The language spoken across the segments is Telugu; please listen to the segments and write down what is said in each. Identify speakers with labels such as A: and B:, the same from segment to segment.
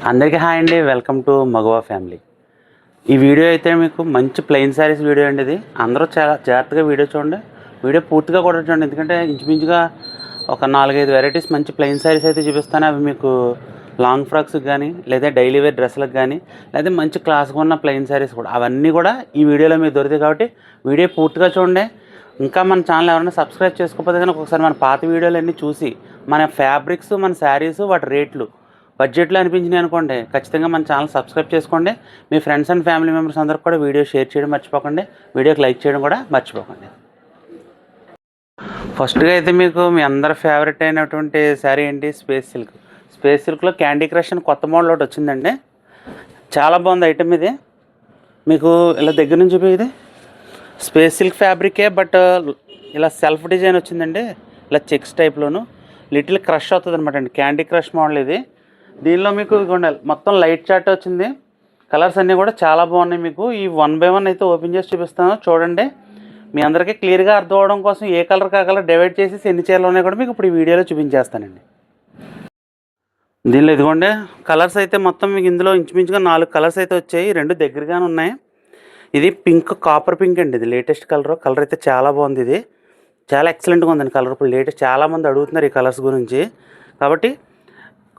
A: అందరికీ హాయ్ అండి, వెల్కమ్ టు మగవా ఫ్యామిలీ. ఈ వీడియో అయితే మీకు మంచి ప్లెయిన్ శారీస్ వీడియో అండి. ఇది అందరూ చాలా జాగ్రత్తగా వీడియో చూడండి, వీడియో పూర్తిగా కూడా చూడండి. ఎందుకంటే ఇంచుమించుగా ఒక 4-5 వెరైటీస్ మంచి ప్లెయిన్ శారీస్ అయితే చూపిస్తాను. అవి మీకు లాంగ్ ఫ్రాక్స్కి కానీ, లేదా డైలీ వేర్ డ్రెస్లకు కానీ, లేదా మంచి క్లాస్గా ఉన్న ప్లెయిన్ శారీస్ కూడా, అవన్నీ కూడా ఈ వీడియోలో మీకు దొరుకుతాయి. కాబట్టి వీడియో పూర్తిగా చూడండి. ఇంకా మన ఛానల్ ఎవరైనా సబ్స్క్రైబ్ చేసుకోకపోతే కానీ ఒకసారి మన పాత వీడియోలు అన్నీ చూసి మన ఫ్యాబ్రిక్స్, మన శారీస్, వాటి రేట్లు బడ్జెట్లో అనిపించినాయి అనుకోండి, ఖచ్చితంగా మన ఛానల్ సబ్స్క్రైబ్ చేసుకోండి. మీ ఫ్రెండ్స్ అండ్ ఫ్యామిలీ మెంబర్స్ అందరికి కూడా వీడియో షేర్ చేయడం మర్చిపోకండి. వీడియోకి లైక్ చేయడం కూడా మర్చిపోకండి. ఫస్ట్గా అయితే మీకు మీ అందరి ఫేవరెట్ అయినటువంటి శారీ ఏంటి, స్పేస్ సిల్క్. స్పేస్ సిల్క్లో క్యాండీ క్రష్ అని కొత్త మోడల్ ఒకటి వచ్చిందండి. చాలా బాగుంది ఐటమ్ ఇది. మీకు ఇలా దగ్గర నుంచి ఇది స్పేస్ సిల్క్ ఫ్యాబ్రికే, బట్ ఇలా సెల్ఫ్ డిజైన్ వచ్చిందండి. ఇలా చెక్స్ టైప్లోను లిటిల్ క్రష్ అవుతుంది అనమాట అండి. క్యాండీ క్రష్ మోడల్ ఇది. దీనిలో మీకు మొత్తం లైట్ చార్ట్ వచ్చింది. కలర్స్ అన్నీ కూడా చాలా బాగున్నాయి. మీకు ఈ 1 by 1 అయితే ఓపెన్ చేసి చూపిస్తాను, చూడండి. మీ అందరికీ క్లియర్గా అర్థం అవడం కోసం ఏ కలర్ కా కలర్ డివైడ్ చేసి ఎన్ని చీరలు ఉన్నాయి కూడా మీకు ఇప్పుడు ఈ వీడియోలో చూపించేస్తానండి. దీనిలో ఇదిగోండి కలర్స్ అయితే మొత్తం మీకు ఇందులో ఇంచుమించుగా 4 కలర్స్ అయితే వచ్చాయి. 2 దగ్గరగానే ఉన్నాయి. ఇది పింక్, కాపర్ పింక్ అండి. ఇది లేటెస్ట్ కలర్ అయితే చాలా బాగుంది. ఇది చాలా ఎక్సలెంట్గా ఉందండి కలర్. ఇప్పుడు లేటెస్ట్ చాలామంది అడుగుతున్నారు ఈ కలర్స్ గురించి. కాబట్టి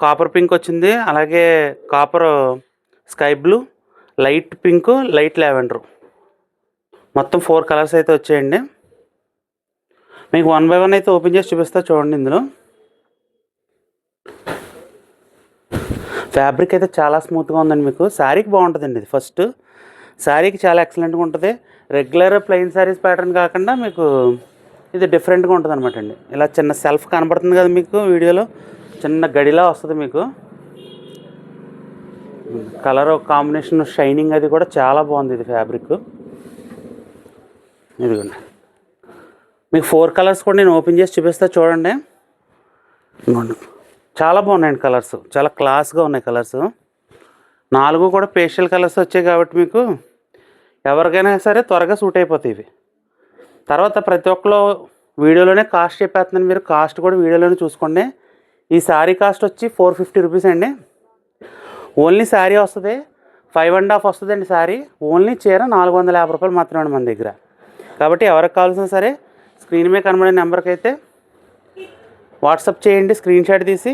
A: కాపర్ పింక్ వచ్చింది, అలాగే copper sky blue, light pink, light lavender, మొత్తం 4 కలర్స్ అయితే వచ్చాయండి. మీకు 1 by 1 అయితే ఓపెన్ చేసి చూపిస్తా, చూడండి. ఇందులో ఫ్యాబ్రిక్ అయితే చాలా స్మూత్గా ఉందండి. మీకు శారీకి బాగుంటుందండి. ఇది ఫస్ట్ శారీకి చాలా ఎక్సలెంట్గా ఉంటుంది. రెగ్యులర్ ప్లెయిన్ శారీస్ ప్యాటర్న్ కాకుండా మీకు ఇది డిఫరెంట్గా ఉంటుంది అనమాట అండి. ఇలా చిన్న సెల్ఫ్ కనబడుతుంది కదా మీకు వీడియోలో, చిన్న గడిలా వస్తుంది. మీకు కలర్ కాంబినేషన్, షైనింగ్ అది కూడా చాలా బాగుంది. ఇది ఫ్యాబ్రిక్ ఇదిగోండి. మీకు 4 కలర్స్ కూడా నేను ఓపెన్ చేసి చూపిస్తా, చూడండి. చాలా బాగున్నాయండి కలర్స్, చాలా క్లాస్గా ఉన్నాయి కలర్స్. 4 కూడా పేస్టల్ కలర్స్ వచ్చాయి కాబట్టి మీకు ఎవరికైనా సరే త్వరగా సూట్ అయిపోతాయి ఇవి. తర్వాత ప్రతి ఒక్కరు వీడియోలోనే కాస్ట్ చెప్పేస్తున్నాను, మీరు కాస్ట్ కూడా వీడియోలోనే చూసుకోండి. ఈ శారీ కాస్ట్ వచ్చి 450 రూపీస్ అండి. ఓన్లీ శారీ వస్తుంది, 5.5 వస్తుందండి శారీ. ఓన్లీ చీర 450 రూపాయలు మాత్రమే మన దగ్గర. కాబట్టి ఎవరికి కావాల్సిన సరే స్క్రీన్ మీద కనబడే నెంబర్కి అయితే వాట్సాప్ చేయండి, స్క్రీన్ షాట్ తీసి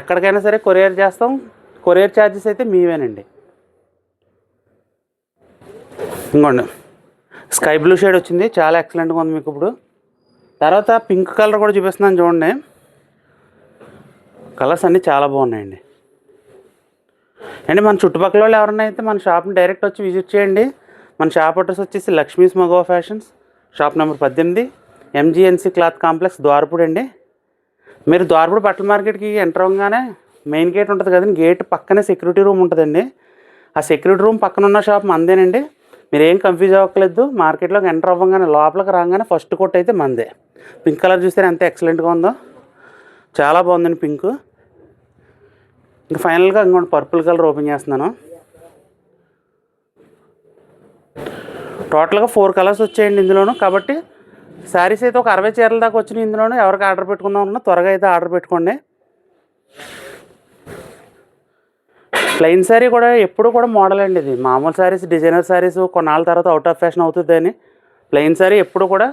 A: ఎక్కడికైనా సరే కొరియర్ చేస్తాం. కొరియర్ ఛార్జెస్ అయితే మీవేనండి. ఇంకోండి స్కై బ్లూ షేడ్ వచ్చింది, చాలా ఎక్సలెంట్గా ఉంది మీకు ఇప్పుడు. తర్వాత పింక్ కలర్ కూడా చూపిస్తున్నాను, చూడండి. కలర్స్ అన్నీ చాలా బాగున్నాయండి. అండి మన చుట్టుపక్కల వాళ్ళు ఎవరైనా అయితే మన షాప్ని డైరెక్ట్ వచ్చి విజిట్ చేయండి. మన షాప్ అడ్రస్ వచ్చేసి లక్ష్మీస్ మగవా fashions, shop number 18, MGNC cloth complex, Dwarapudi అండి. మీరు ద్వారపూడి బట్టల మార్కెట్కి ఎంటర్ అవ్వగానే మెయిన్ గేట్ ఉంటుంది కదండి, గేట్ పక్కనే సెక్యూరిటీ రూమ్ ఉంటుందండి. ఆ సెక్యూరిటీ రూమ్ పక్కన ఉన్న షాప్ మందేనండి. మీరు ఏం కన్ఫ్యూజ్ అవ్వట్లేదు. మార్కెట్లోకి ఎంటర్ అవ్వగానే లోపలికి రాగానే ఫస్ట్ కొట్టు అయితే మందే. పింక్ కలర్ చూస్తే ఎంత ఎక్సలెంట్గా ఉందో, చాలా బాగుందండి పింక్. ఇంకా ఫైనల్గా ఇంకోటి పర్పుల్ కలర్ ఓపెన్ చేస్తున్నాను. టోటల్గా 4 కలర్స్ వచ్చాయండి ఇందులోను. కాబట్టి శారీస్ అయితే ఒక 60 చీరల దాకా వచ్చినాయి ఇందులోను. ఎవరికి ఆర్డర్ పెట్టుకుందాం అనుకున్నా త్వరగా అయితే ఆర్డర్ పెట్టుకోండి. ప్లెయిన్ శారీ కూడా ఎప్పుడు కూడా మోడల్ అండి. ఇది మామూలు శారీస్, డిజైనర్ శారీస్ కొన్నాళ్ళ తర్వాత అవుట్ ఆఫ్ ఫ్యాషన్ అవుతుందని, ప్లెయిన్ శారీ ఎప్పుడు కూడా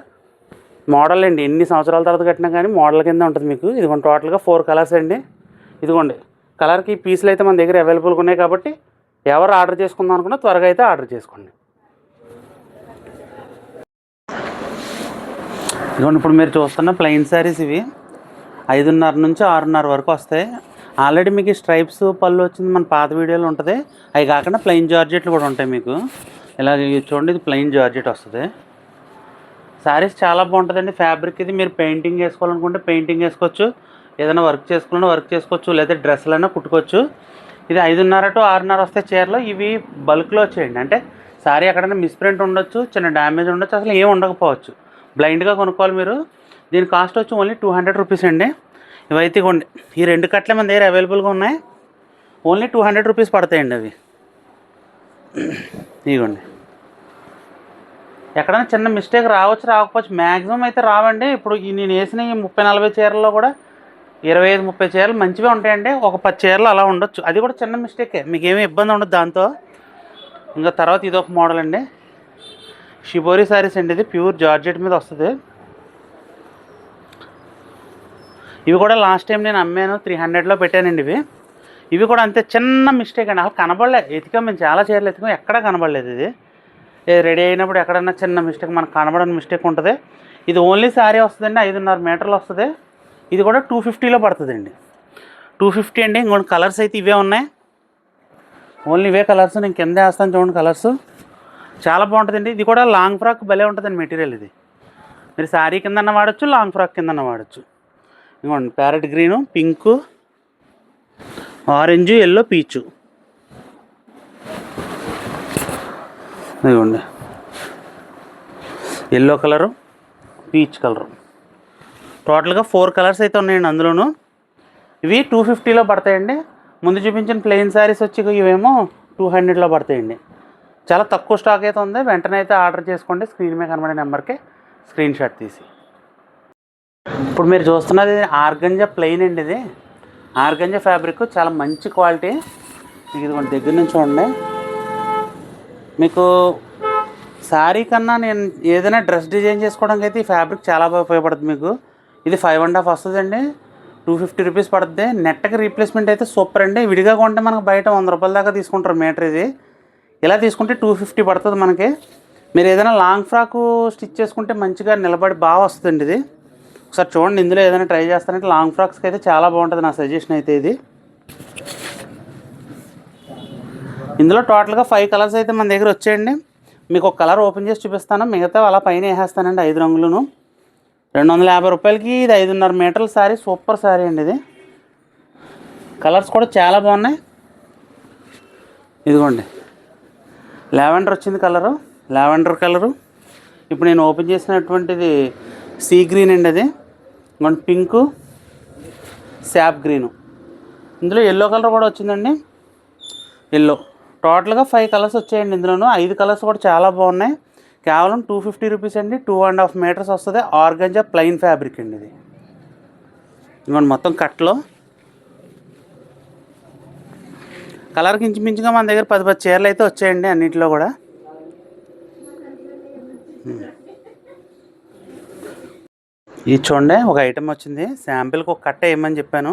A: మోడల్ అండి. ఎన్ని సంవత్సరాల తర్వాత కట్టినా కానీ మోడల్ కింద ఉంటుంది మీకు. ఇదిగోండి టోటల్గా 4 కలర్స్ అండి. ఇదిగోండి కలర్కి పీసులు అయితే మన దగ్గర అవైలబుల్గా ఉన్నాయి. కాబట్టి ఎవరు ఆర్డర్ చేసుకుందాం అనుకున్నా త్వరగా అయితే ఆర్డర్ చేసుకోండి. ఇదిగోండి ఇప్పుడు మీరు చూస్తున్న ప్లెయిన్ శారీస్ ఇవి 5.5 నుంచి 6.5 వరకు వస్తాయి. ఆల్రెడీ మీకు ఈ స్ట్రైప్స్ పళ్ళు వచ్చింది మన పాత వీడియోలో ఉంటుంది. అవి కాకుండా ప్లెయిన్ జార్జెట్లు కూడా ఉంటాయి మీకు. ఇలా చూడండి, ఇది ప్లెయిన్ జార్జెట్ వస్తుంది. శారీస్ చాలా బాగుంటుందండి. ఫ్యాబ్రిక్ ఇది మీరు పెయింటింగ్ వేసుకోవాలనుకుంటే పెయింటింగ్ వేసుకోవచ్చు, ఏదైనా వర్క్ చేసుకోవాలన్నా వర్క్ చేసుకోవచ్చు, లేదా డ్రెస్సులైనా కుట్టుకోవచ్చు. ఇది 5.5 to 6.5 వస్తాయి చీరలో. ఇవి బల్క్లో వచ్చేయండి. అంటే శారీ ఎక్కడైనా మిస్ప్రింట్ ఉండొచ్చు, చిన్న డ్యామేజ్ ఉండొచ్చు, అసలు ఏం ఉండకపోవచ్చు. బ్లైండ్గా కొనుక్కోవాలి మీరు. దీని కాస్ట్ వచ్చి ఓన్లీ 200 రూపీస్ అండి. ఇవైతే ఇవ్వండి, ఈ 2 కట్లే మన దగ్గర అవైలబుల్గా ఉన్నాయి. ఓన్లీ 200 రూపీస్ పడతాయండి అవి. ఇవ్వండి, ఎక్కడైనా చిన్న మిస్టేక్ రావచ్చు, రాకపోవచ్చు, మ్యాక్సిమం అయితే రావండి. ఇప్పుడు నేను వేసిన ఈ 30-40 చీరల్లో కూడా 25-30 చీరలు మంచివే ఉంటాయండి. ఒక 10 చీరలు అలా ఉండొచ్చు. అది కూడా చిన్న మిస్టేకే, మీకు ఏమీ ఇబ్బంది ఉండదు దాంతో. ఇంకా తర్వాత ఇదొక మోడల్ అండి, షిబోరి శారీస్ అండి. ఇది ప్యూర్ జార్జెట్ మీద వస్తుంది. ఇవి కూడా లాస్ట్ టైం నేను అమ్మాను, 300లో పెట్టానండి. ఇవి కూడా అంతే, చిన్న మిస్టేక్ అండి. అసలు కనబడలేదు, ఎతికాం మేము చాలా చీరలు ఎతికాం, ఎక్కడా కనబడలేదు. ఇది రెడీ అయినప్పుడు ఎక్కడన్నా చిన్న మిస్టేక్, మనకు కనబడని మిస్టేక్ ఉంటుంది. ఇది ఓన్లీ శారీ వస్తుందండి, 5.5 మీటర్లు వస్తుంది. ఇది కూడా 250లో పడుతుందండి, 250 అండి. ఇంకొన్ని కలర్స్ అయితే ఇవే ఉన్నాయి, ఓన్లీ ఇవే కలర్స్. నేను కింద వేస్తాను చూడండి కలర్స్, చాలా బాగుంటుందండి. ఇది కూడా లాంగ్ ఫ్రాక్ భలే ఉంటుందండి మెటీరియల్. ఇది మీరు శారీ కిందన్న వాడచ్చు, లాంగ్ ఫ్రాక్ కిందన్న వాడచ్చు. ఇంకోండి parrot green, pink, orange, yellow, పీచు. ఇదిగోండి ఎల్లో కలరు, పీచ్ కలరు. టోటల్గా 4 కలర్స్ అయితే ఉన్నాయండి అందులోనూ. ఇవి 250లో పడతాయండి. ముందు చూపించిన ప్లెయిన్ శారీస్ వచ్చి ఇవేమో 200లో పడతాయండి. చాలా తక్కువ స్టాక్ అయితే ఉంది, వెంటనే అయితే ఆర్డర్ చేసుకోండి. స్క్రీన్ మీద కనబడే నెంబర్కి స్క్రీన్ షాట్ తీసి. ఇప్పుడు మీరు చూస్తున్నది ఆర్గంజా ప్లెయిన్ అండి. ఇది ఆర్గంజా ఫ్యాబ్రిక్, చాలా మంచి క్వాలిటీ. ఇది దగ్గర నుంచి చూడండి. మీకు శారీ కన్నా నేను ఏదైనా డ్రెస్ డిజైన్ చేసుకోవడానికి అయితే ఈ ఫ్యాబ్రిక్ చాలా బాగా ఉపయోగపడుతుంది మీకు. ఇది 5.5 వస్తుందండి, 250 రూపీస్ పడుతుంది. నెట్కి రీప్లేస్మెంట్ అయితే సూపర్ అండి. విడిగా కొంటే మనకు బయట 100 రూపాయల దాకా తీసుకుంటారు మీటర్. ఇది ఇలా తీసుకుంటే 250 పడుతుంది మనకి. మీరు ఏదైనా లాంగ్ ఫ్రాకు స్టిచ్ చేసుకుంటే మంచిగా నిలబడి బాగా వస్తుందండి. ఇది ఒకసారి చూడండి, ఇందులో ఏదైనా ట్రై చేస్తానంటే లాంగ్ ఫ్రాక్స్కి అయితే చాలా బాగుంటుంది, నా సజెషన్ అయితే ఇది. ఇందులో టోటల్గా 5 కలర్స్ అయితే మన దగ్గర వచ్చాయండి. మీకు ఒక కలర్ ఓపెన్ చేసి చూపిస్తాను, మిగతా అలా పైన వేసేస్తానండి 5 రంగులను. 250 రూపాయలకి ఇది 5.5 మీటర్ల శారీ, సూపర్ శారీ అండి. ఇది కలర్స్ కూడా చాలా బాగున్నాయి. ఇదిగోండి లావెండర్ వచ్చింది కలరు, లావెండర్ కలరు. ఇప్పుడు నేను ఓపెన్ చేసినటువంటిది సీ గ్రీన్ అండి. అది ఇంకోటి పింకు, శాప్ గ్రీను. ఇందులో ఎల్లో కలర్ కూడా వచ్చిందండి, ఎల్లో. టోటల్గా 5 కలర్స్ వచ్చాయండి ఇందులోనూ. 5 కలర్స్ కూడా చాలా బాగున్నాయి. కేవలం 250 రూపీస్ అండి. 2.5 మీటర్స్ వస్తుంది. ఆర్గంజా ప్లెయిన్ ఫ్యాబ్రిక్ అండి ఇది. ఇంకోటి మొత్తం కట్లో కలర్కి ఇంచుమించుగా మన దగ్గర 10 చీరలు అయితే వచ్చాయండి అన్నింటిలో కూడా. ఇది చూడండి, ఒక ఐటెం వచ్చింది, శాంపిల్కి ఒక కట్ట వేయమని చెప్పాను.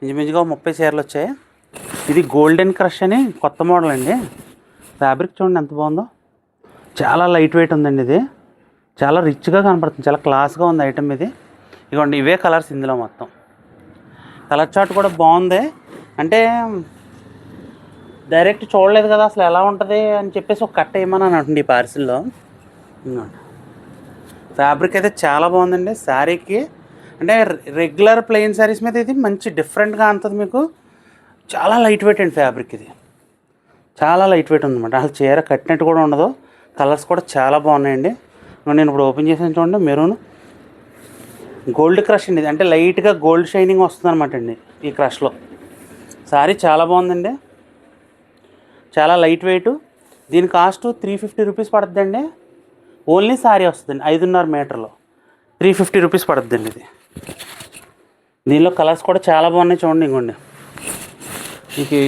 A: ఇంచుమించుగా 30 చీరలు వచ్చాయి. ఇది గోల్డెన్ క్రష్ అని కొత్త మోడల్ అండి. ఫ్యాబ్రిక్ చూడండి ఎంత బాగుందో, చాలా లైట్ వెయిట్ ఉందండి. ఇది చాలా రిచ్గా కనపడుతుంది, చాలా క్లాస్గా ఉంది ఐటమ్ ఇది. ఇదిగోండి ఇవే కలర్స్ ఇందులో మొత్తం. కలర్ చార్ట్ కూడా బాగుంది. అంటే డైరెక్ట్ చూడలేదు కదా అసలు ఎలా ఉంటుంది అని చెప్పేసి ఒక కట్ట వేయమని అంటుంది ఈ పార్సిల్లో. ఇదిగోండి ఫ్యాబ్రిక్ అయితే చాలా బాగుందండి శారీకి. అంటే రెగ్యులర్ ప్లెయిన్ శారీస్ మీద ఇది మంచి డిఫరెంట్గా ఉంటుంది మీకు. చాలా లైట్ వెయిట్ అండి ఫ్యాబ్రిక్. ఇది చాలా లైట్ వెయిట్ ఉందన్నమాట, అసలు చీర కట్టినట్టు కూడా ఉండదు. కలర్స్ కూడా చాలా బాగున్నాయండి. నేను ఇప్పుడు ఓపెన్ చేసాను చూడండి, మెరూన్ గోల్డ్ క్రష్ అండి. ఇది అంటే లైట్గా గోల్డ్ షైనింగ్ వస్తుంది అనమాట అండి ఈ క్రష్లో. శారీ చాలా బాగుందండి, చాలా లైట్ వెయిట్. దీని కాస్ట్ 350 రూపీస్ పడుతుందండి. ఓన్లీ శారీ వస్తుందండి 5.5 మీటర్లో 350 రూపీస్ పడుతుందండి ఇది. దీనిలో కలర్స్ కూడా చాలా బాగున్నాయి చూడండి. ఇంకోండి మీకు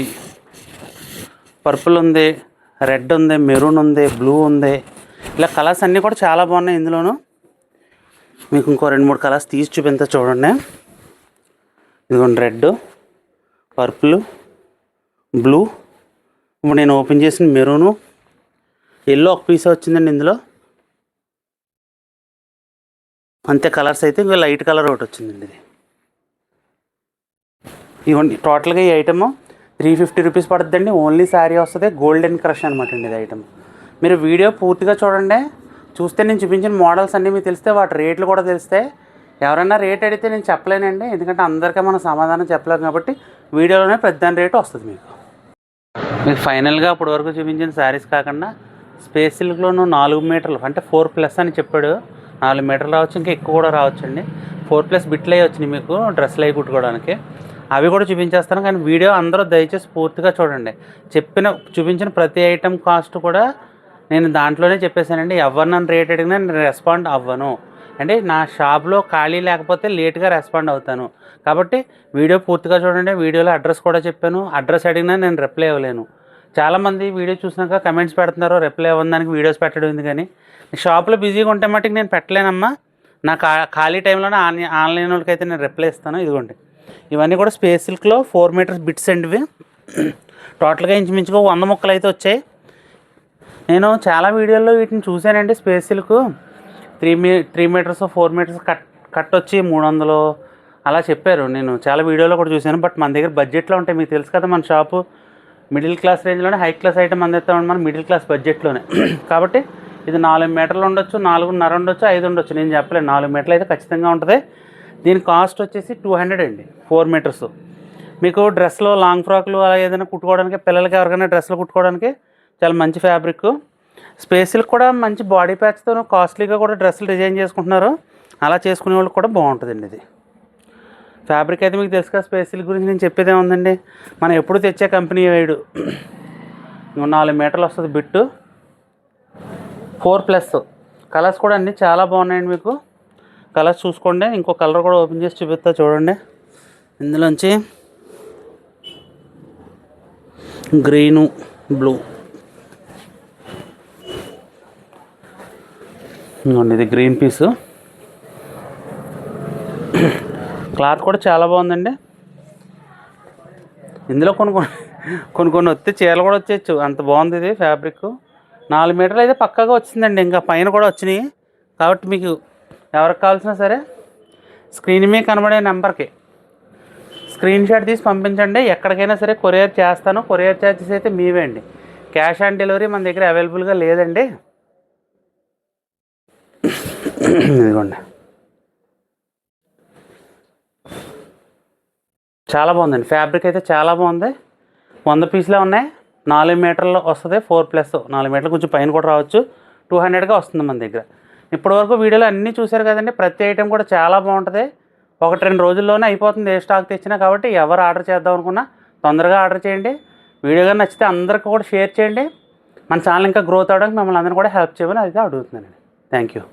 A: పర్పుల్ ఉంది, రెడ్ ఉంది, మెరూన్ ఉంది, బ్లూ ఉంది. ఇలా కలర్స్ అన్నీ కూడా చాలా బాగున్నాయి ఇందులోనూ. మీకు ఇంకో 2-3 కలర్స్ తీసి చూపించా చూడండి. ఇదిగోండి రెడ్, పర్పుల్, బ్లూ. ఇప్పుడు నేను ఓపెన్ చేసిన మెరూను, ఎల్లో ఒక పీస్ వచ్చిందండి ఇందులో. అంతే కలర్స్ అయితే ఇంకా లైట్ కలర్ ఒకటి వచ్చిందండి ఇది. ఇవ్వండి టోటల్గా ఈ ఐటమ్ 350 రూపీస్ పడుతుందండి. ఓన్లీ శారీ వస్తుంది. గోల్డెన్ క్రష్ అనమాట అండి ఇది ఐటమ్. మీరు వీడియో పూర్తిగా చూడండి, చూస్తే నేను చూపించిన మోడల్స్ అన్నీ మీకు తెలిస్తే వాటి రేట్లు కూడా తెలిస్తే. ఎవరైనా రేట్ అడిగితే నేను చెప్పలేనండి, ఎందుకంటే అందరికీ మనం సమాధానం చెప్పలేము కాబట్టి వీడియోలోనే పెద్ద రేటు వస్తుంది మీకు ఫైనల్గా అప్పటి వరకు చూపించిన శారీస్ కాకుండా స్పేస్ సిల్క్లోనూ 4 మీటర్లు అంటే 4+ అని చెప్పాడు. 4 మీటర్లు రావచ్చు, ఇంకా ఎక్కువ కూడా రావచ్చండి. 4+ బిట్లు అవి వచ్చినాయి మీకు డ్రెస్సులు అవి కుట్టుకోవడానికి. అవి కూడా చూపించేస్తాను, కానీ వీడియో అందరూ దయచేసి పూర్తిగా చూడండి. చూపించిన ప్రతి ఐటెం కాస్ట్ కూడా నేను దాంట్లోనే చెప్పేశానండి. ఎవరు నన్ను రేట్ అడిగినా నేను రెస్పాండ్ అవ్వను. అంటే నా షాప్లో ఖాళీ లేకపోతే లేట్గా రెస్పాండ్ అవుతాను. కాబట్టి వీడియో పూర్తిగా చూడండి. వీడియోలో అడ్రస్ కూడా చెప్పాను. అడ్రస్ అడిగినా నేను రిప్లై ఇవ్వలేను. చాలామంది వీడియో చూసినాక కమెంట్స్ పెడుతున్నారు, రిప్లై ఇవ్వడానికి వీడియోస్ పెట్టడం ఉంది. కానీ షాప్లో బిజీగా ఉంటే మట్టుకు నేను పెట్టలేనమ్మా. నా ఖాళీ టైంలోనే ఆన్లైన్ వాళ్ళకి అయితే నేను రిప్లై ఇస్తాను. ఇదిగోండి, ఇవన్నీ కూడా స్పేస్ సిల్క్లో 4 మీటర్స్ బిట్స్ అండి ఇవి. టోటల్గా ఇంచుమించుగా 100 ముక్కలు అయితే వచ్చాయి. నేను చాలా వీడియోల్లో వీటిని చూశానండి. Space silk 3 metres 4 metres cut వచ్చి 300 అలా చెప్పారు. నేను చాలా వీడియోలో కూడా చూశాను. బట్ మన దగ్గర బడ్జెట్లో ఉంటాయి. మీకు తెలుసు కదా, మన షాపు మిడిల్ క్లాస్ రేంజ్లోనే, హై క్లాస్ ఐటమ్ అందిస్తామండి మనం మిడిల్ క్లాస్ బడ్జెట్లోనే. కాబట్టి ఇది 4 మీటర్లు ఉండొచ్చు, 4.5 ఉండొచ్చు, 5 ఉండొచ్చు. నేను చెప్పలేను, 4 మీటర్లు అయితే ఖచ్చితంగా ఉంటుంది. దీని కాస్ట్ వచ్చేసి 200 అండి. 4 మీటర్స్. మీకు డ్రెస్లో లాంగ్ ఫ్రాక్లు అలా ఏదైనా కుట్టుకోవడానికి, పిల్లలకి ఎవరికైనా డ్రెస్సులు కుట్టుకోవడానికి చాలా మంచి ఫ్యాబ్రిక్. స్పేస్ సిల్క్ కూడా మంచి బాడీ ప్యాచ్తో కాస్ట్లీగా కూడా డ్రెస్సులు డిజైన్ చేసుకుంటున్నారు. అలా చేసుకునే వాళ్ళకి కూడా బాగుంటుందండి. ఇది ఫ్యాబ్రిక్ అయితే మీకు తెలుసు కదా. స్పేస్ సిల్క్ గురించి నేను చెప్పేది ఏముందండి, మనం ఎప్పుడు తెచ్చే కంపెనీ వేయడు. 4 మీటర్లు వస్తుంది బిట్టు, 4+. కలర్స్ కూడా అన్నీ చాలా బాగున్నాయండి. మీకు కలర్స్ చూసుకోండి. ఇంకో కలర్ కూడా ఓపెన్ చేసి చూపిస్తా చూడండి. ఇందులోంచి గ్రీను, బ్లూ, ఇది గ్రీన్ పీసు. క్లాత్ కూడా చాలా బాగుందండి. ఇందులో కొన్ని వస్తే చీరలు కూడా వచ్చేయచ్చు, అంత బాగుంది ఇది ఫ్యాబ్రిక్. 4 మీటర్లు అయితే పక్కాగా వచ్చిందండి. ఇంకా పైన కూడా వచ్చినాయి. కాబట్టి మీకు ఎవరికి కావాల్సినా సరే స్క్రీన్ మీద కనబడే నెంబర్కి స్క్రీన్ షాట్ తీసి పంపించండి. ఎక్కడికైనా సరే కొరియర్ చేస్తాను. కొరియర్ ఛార్జెస్ అయితే మీవే అండి. క్యాష్ ఆన్ డెలివరీ మన దగ్గర అవైలబుల్గా లేదండి. ఇదిగోండి, చాలా బాగుందండి. ఫ్యాబ్రిక్ అయితే చాలా బాగుంది. 100 పీసులే ఉన్నాయి. 4 మీటర్లు వస్తుంది, 4+. 4 మీటర్లు కొంచెం పైన కూడా రావచ్చు. 200గా వస్తుంది మన దగ్గర. ఇప్పటివరకు వీడియోలో అన్నీ చూశారు కదండి. ప్రతి ఐటెం కూడా చాలా బాగుంటుంది. 1-2 రోజుల్లోనే అయిపోతుంది ఏ స్టాక్ తెచ్చినా. కాబట్టి ఎవరు ఆర్డర్ చేద్దాం అనుకున్నా తొందరగా ఆర్డర్ చేయండి. వీడియో కానీ నచ్చితే అందరికీ కూడా షేర్ చేయండి. మన ఛానల్ ఇంకా గ్రోత్ అవ్వడానికి మిమ్మల్ని అందరినీ కూడా హెల్ప్ చేయమని అయితే అడుగుతున్నానండి. Thank you.